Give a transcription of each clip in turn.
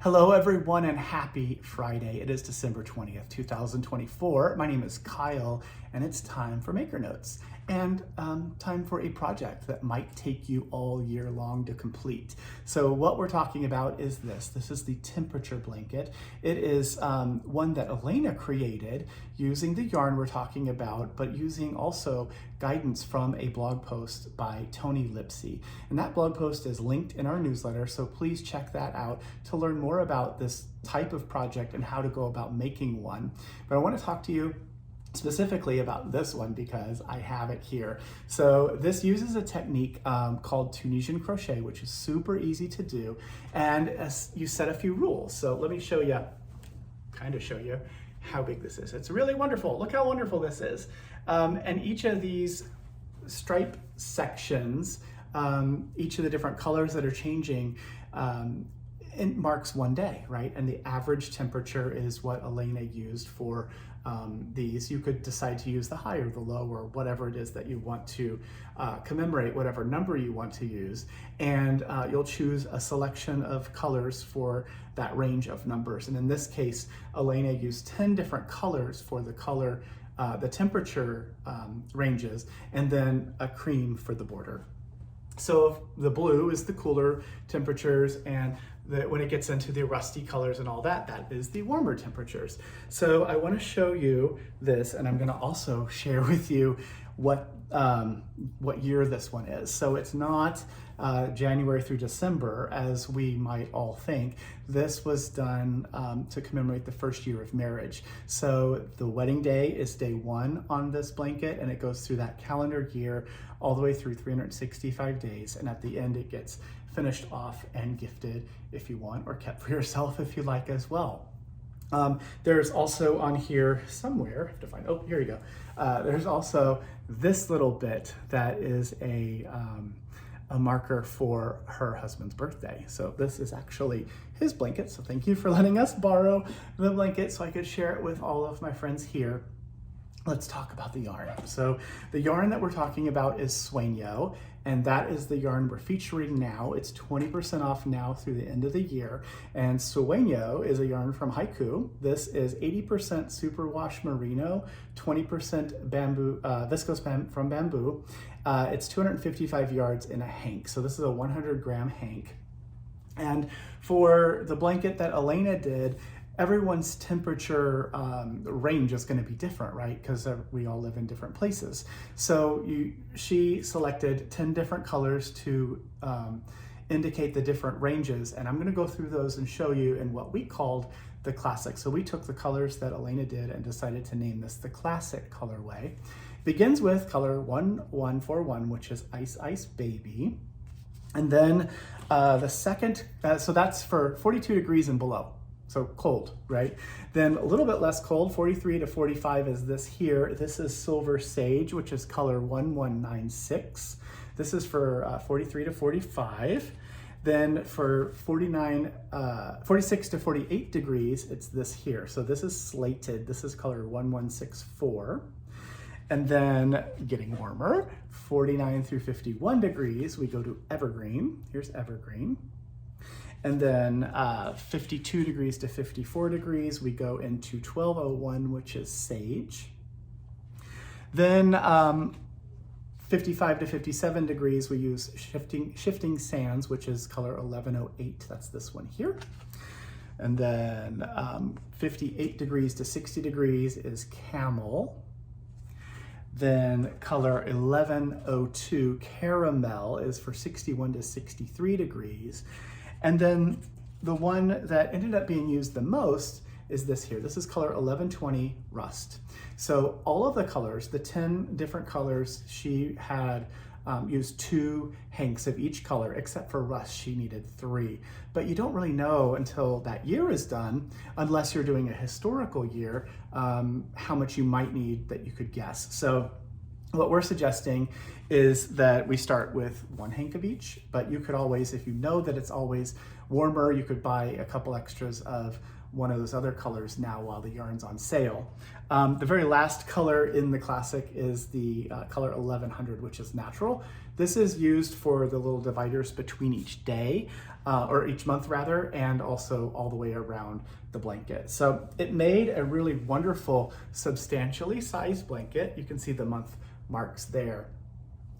Hello everyone and happy Friday. It is December 20th, 2024. My name is Kyle and it's time for Maker Notes and time for a project that might take you all year long to complete. So what we're talking about is this. This is the temperature blanket. It is one that Elena created using the yarn we're talking about, but using also guidance from a blog post by Tony Lipsy. And that blog post is linked in our newsletter, so please check that out to learn more about this type of project and how to go about making one. But I want to talk to you specifically about this one because I have it here. So this uses a technique called Tunisian crochet, which is super easy to do. And you set a few rules. So let me show you, how big this is. It's really wonderful. Look how wonderful this is. And each of these stripe sections, each of the different colors that are changing, it marks one day, right? And the average temperature is what Elena used for these. You could decide to use the high or the low or whatever it is that you want to commemorate, whatever number you want to use. And you'll choose a selection of colors for that range of numbers. And in this case, Elena used 10 different colors for the color, the temperature ranges, and then a cream for the border. So the blue is the cooler temperatures, and when it gets into the rusty colors and all that, that is the warmer temperatures. So I want to show you this, and I'm going to also share with you what year this one is. So it's not January through December, as we might all think. This was done to commemorate the first year of marriage. So the wedding day is day 1 on this blanket, and it goes through that calendar year all the way through 365 days. And at the end, it gets finished off and gifted if you want, or kept for yourself if you like as well. There's also on here somewhere, I have to find, oh, here you go. There's also this little bit that is a marker for her husband's birthday. So this is actually his blanket. So thank you for letting us borrow the blanket so I could share it with all of my friends here. Let's talk about the yarn. So the yarn that we're talking about is Sueño, and that is the yarn we're featuring now. It's 20% off now through the end of the year. And Sueño is a yarn from Haiku. This is 80% superwash merino, 20% bamboo, viscose from bamboo. It's 255 yards in a hank. So this is a 100-gram hank. And for the blanket that Elena did, everyone's temperature range is going to be different, right? Because we all live in different places. So she selected 10 different colors to indicate the different ranges. And I'm going to go through those and show you in what we called the classic. So we took the colors that Elena did and decided to name this the classic colorway. Begins with color 1141, which is Ice Ice Baby. And then the second, so that's for 42 degrees and below. So cold, right? Then a little bit less cold, 43 to 45 is this here. This is Silver Sage, which is color 1196. This is for 43 to 45. Then for 46 to 48 degrees, it's this here. So this is Slated. This is color 1164. And then getting warmer, 49 through 51 degrees, we go to Evergreen. Here's Evergreen. And then 52 degrees to 54 degrees, we go into 1201, which is Sage. Then 55 to 57 degrees, we use Shifting Sands, which is color 1108. That's this one here. And then 58 degrees to 60 degrees is Camel. Then color 1102 Caramel is for 61 to 63 degrees. And then the one that ended up being used the most is this here. This is color 1120 Rust. So all of the colors, the 10 different colors, she had used 2 hanks of each color, except for Rust, she needed 3. But you don't really know until that year is done, unless you're doing a historical year, how much you might need that you could guess. So what we're suggesting is that we start with 1 hank of each, but you could always, if you know that it's always warmer, you could buy a couple extras of one of those other colors now while the yarn's on sale. The very last color in the classic is the color 1100, which is natural. This is used for the little dividers between each day, or each month rather, and also all the way around the blanket. So it made a really wonderful, substantially sized blanket. You can see the month marks there.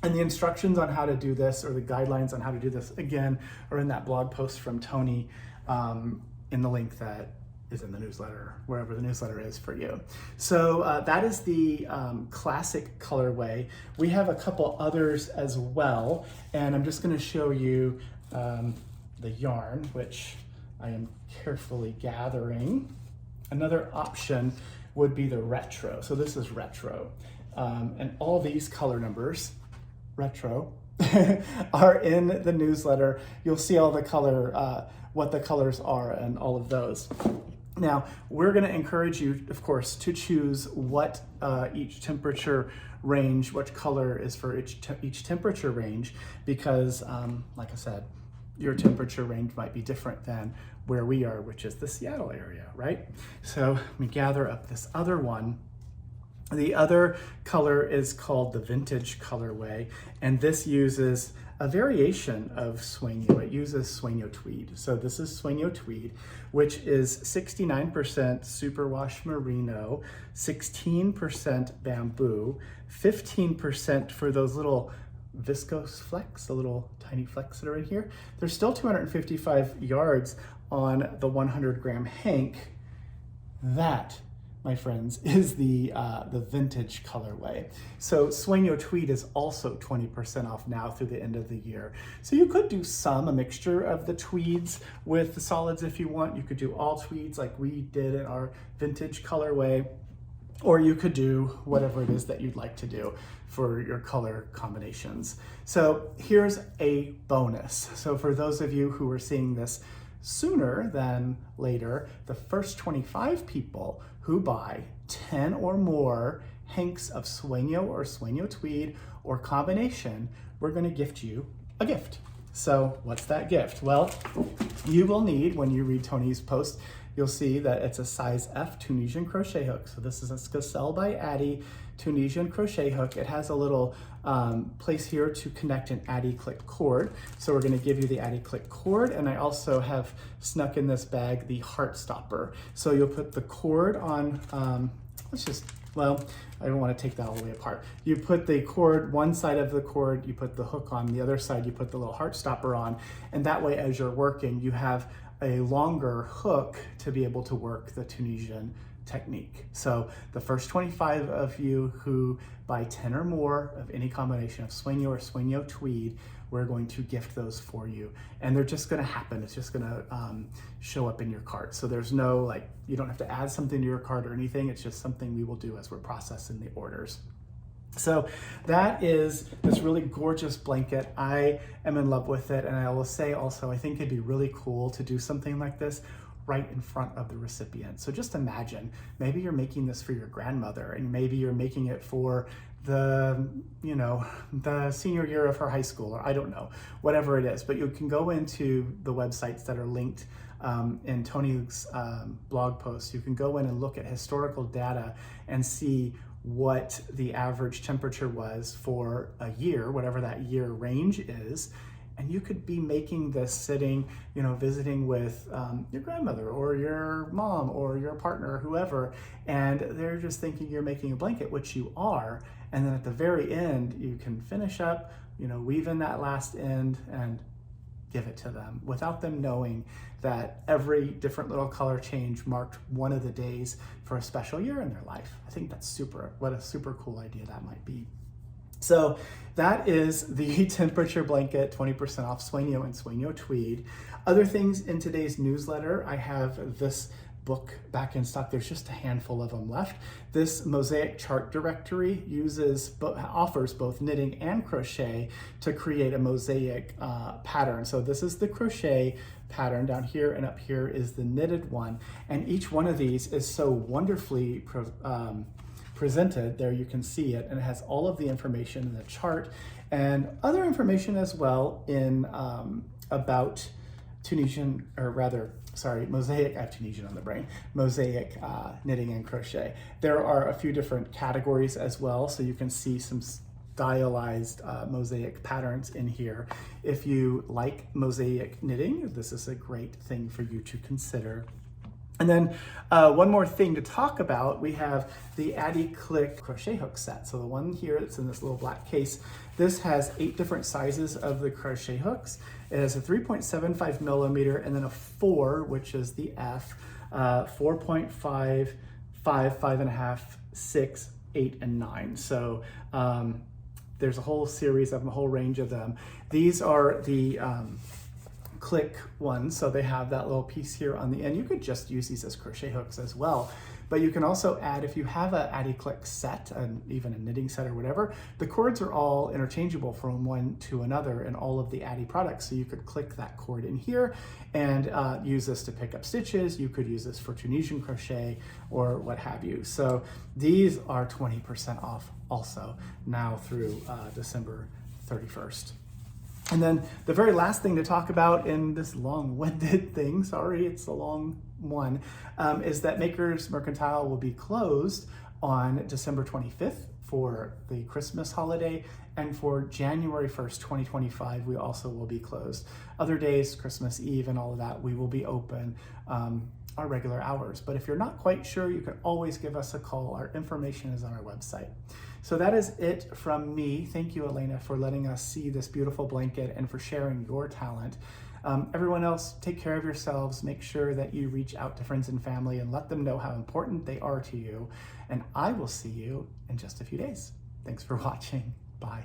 And the instructions on how to do this, or the guidelines on how to do this, again, are in that blog post from Tony, in the link that is in the newsletter, wherever the newsletter is for you. So that is the classic colorway. We have a couple others as well, and I'm just going to show you the yarn, which I am carefully gathering. Another option would be the retro. So this is retro, and all these color numbers, retro, are in the newsletter. You'll see all the color, what the colors are and all of those. Now, we're going to encourage you, of course, to choose what each temperature range, what color is for each temperature range, because like I said, your temperature range might be different than where we are, which is the Seattle area, right? So let me gather up this other one. The other color is called the vintage colorway, and this uses a variation of sueño. It uses sueño tweed. So this is sueño tweed, which is 69% superwash merino, 16% bamboo, 15% for those little viscose flecks, the little tiny flecks that are in here. There's still 255 yards on the 100-gram hank. That, my friends, is the vintage colorway. So sueño tweed is also 20% off now through the end of the year. So you could do a mixture of the tweeds with the solids if you want. You could do all tweeds like we did in our vintage colorway, or you could do whatever it is that you'd like to do for your color combinations. So here's a bonus. So for those of you who are seeing this sooner than later, the first 25 people who buy 10 or more hanks of sueño or sueño tweed or combination, we're going to gift you a gift. So what's that gift? Well, you will need, when you read Tony's post, you'll see that it's a size F Tunisian crochet hook. So this is a Scacel by Addie Tunisian crochet hook. It has a little place here to connect an Addie click cord. So we're gonna give you the Addie click cord, and I also have snuck in this bag the heart stopper. So you'll put the cord on, well, I don't want to take that all the way apart. You put the cord, one side of the cord, you put the hook on, the other side you put the little heart stopper on, and that way as you're working, you have a longer hook to be able to work the Tunisian technique. So the first 25 of you who buy 10 or more of any combination of sueño or sueño tweed, we're going to gift those for you. And they're just gonna happen. It's just gonna show up in your cart. So there's no, like, you don't have to add something to your cart or anything. It's just something we will do as we're processing the orders. So that is this really gorgeous blanket. I am in love with it. And I will say also, I think it'd be really cool to do something like this right in front of the recipient. So just imagine, maybe you're making this for your grandmother, and maybe you're making it for the, you know, the senior year of her high school, or I don't know, whatever it is. But you can go into the websites that are linked in Tony's blog post. You can go in and look at historical data and see what the average temperature was for a year, whatever that year range is. And you could be making this sitting, you know, visiting with your grandmother or your mom or your partner or whoever, and they're just thinking you're making a blanket, which you are. And then at the very end, you can finish up, you know, weave in that last end and give it to them without them knowing that every different little color change marked one of the days for a special year in their life. I think that's what a super cool idea that might be. So that is the temperature blanket, 20% off sueño and sueño tweed. Other things in today's newsletter, I have this book back in stock. There's just a handful of them left. This mosaic chart directory offers both knitting and crochet to create a mosaic pattern. So this is the crochet pattern down here, and up here is the knitted one. And each one of these is so wonderfully presented. There you can see it, and it has all of the information in the chart and other information as well in about Tunisian, or rather, sorry, mosaic, I have Tunisian on the brain, mosaic knitting and crochet. There are a few different categories as well, so you can see some stylized mosaic patterns in here. If you like mosaic knitting, this is a great thing for you to consider. And then one more thing to talk about, we have the Addy Click crochet hook set. So the one here that's in this little black case, this has 8 different sizes of the crochet hooks. It has a 3.75 millimeter and then a 4, which is the F, 4.5, 5, 5.5, 6, 8, and 9. So there's a whole series of them, a whole range of them. These are the click ones, so they have that little piece here on the end. You could just use these as crochet hooks as well, but you can also add, if you have a Addy Click set, and even a knitting set or whatever, the cords are all interchangeable from one to another in all of the Addy products. So you could click that cord in here and use this to pick up stitches. You could use this for Tunisian crochet or what have you. So these are 20% off also now through December 31st. And then the very last thing to talk about in this long-winded thing, sorry, it's a long one, is that Makers Mercantile will be closed on December 25th for the Christmas holiday, and for January 1st, 2025, we also will be closed. Other days, Christmas Eve and all of that, we will be open our regular hours. But if you're not quite sure, you can always give us a call. Our information is on our website. So that is it from me. Thank you, Elena, for letting us see this beautiful blanket and for sharing your talent. Everyone else, take care of yourselves. Make sure that you reach out to friends and family and let them know how important they are to you. And I will see you in just a few days. Thanks for watching. Bye.